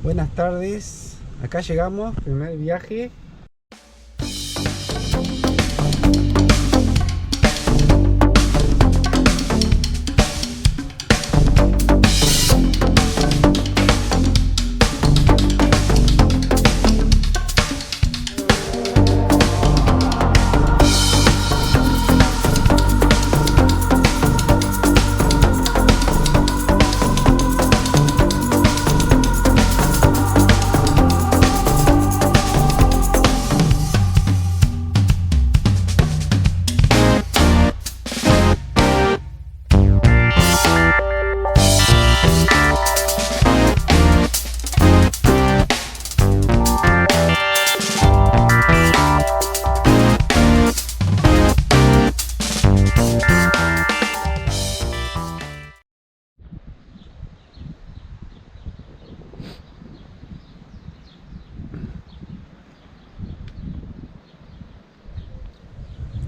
Buenas tardes, acá llegamos, primer viaje.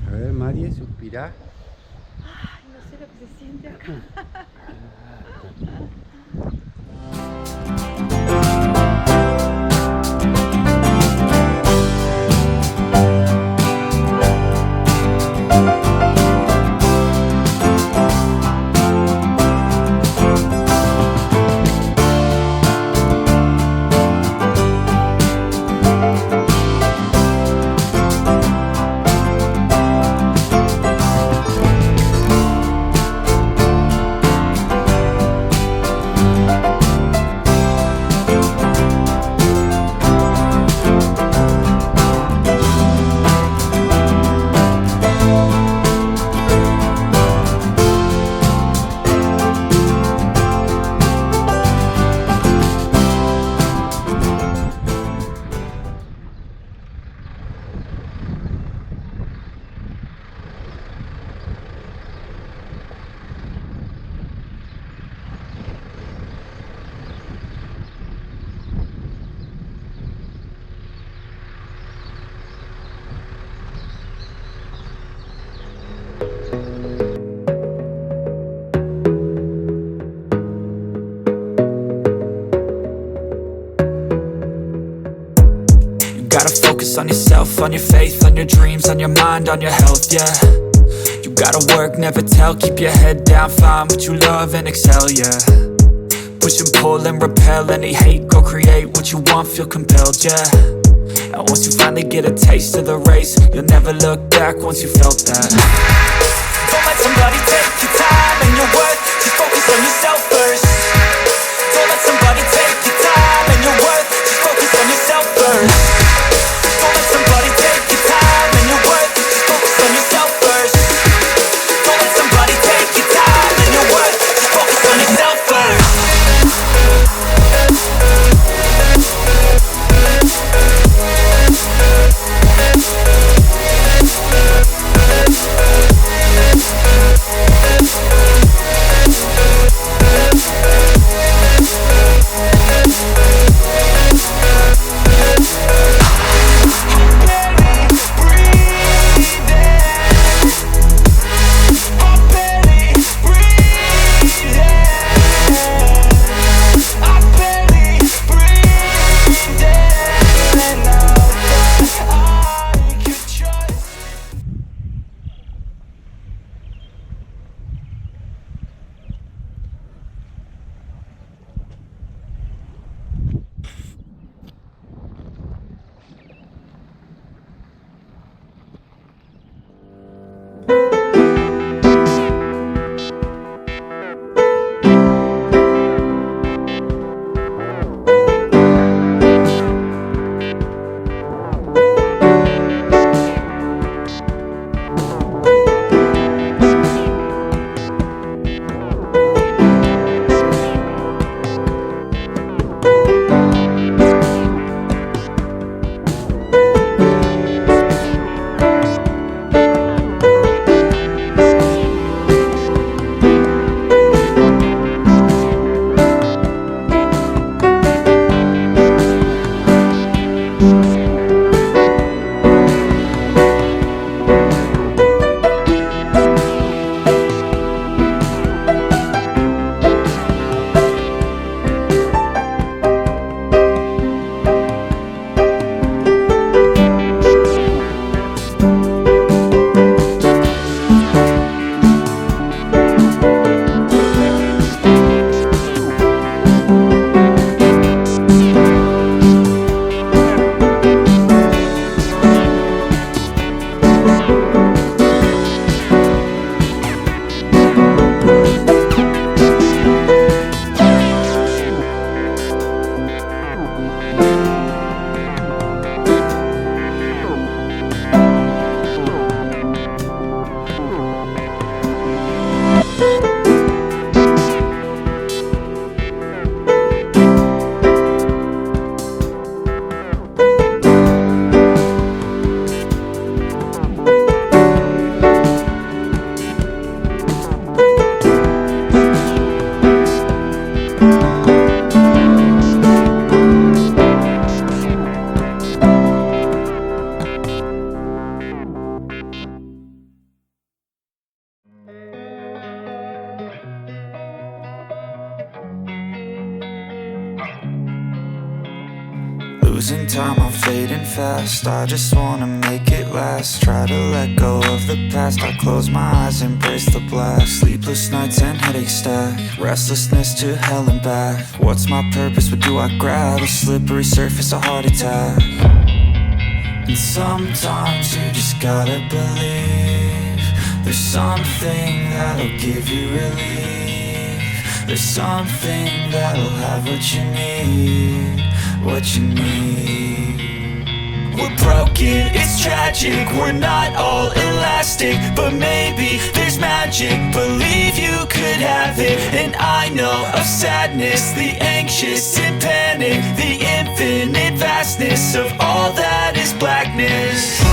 A ver, Mari, suspirá. Ay, no sé lo que se siente acá. Gotta focus on yourself, on your faith, on your dreams, on your mind, on your health, yeah. You gotta work, never tell, keep your head down, find what you love and excel, yeah. Push and pull and repel any hate, go create what you want, feel compelled, yeah. And once you finally get a taste of the race, you'll never look back once you felt that. Don't let somebody take your time and your worth, just focus on yourself first. Don't let somebody take your time and your worth, just focus on yourself first. Don't let somebody take your time and your worth, just focus on yourself first. Don't let somebody take your time and your worth, just focus on yourself first. Losing time, I'm fading fast. I just wanna make it last. Try to let go of the past. I close my eyes, embrace the blast. Sleepless nights and headaches stack. Restlessness to hell and back. What's my purpose, what do I grab? A slippery surface, a heart attack. And sometimes you just gotta believe there's something that'll give you relief. There's something that'll have what you need, what you need. We're broken, it's tragic, we're not all elastic, but maybe there's magic, believe you could have it. And I know of sadness, the anxious and panic, the infinite vastness of all that is blackness.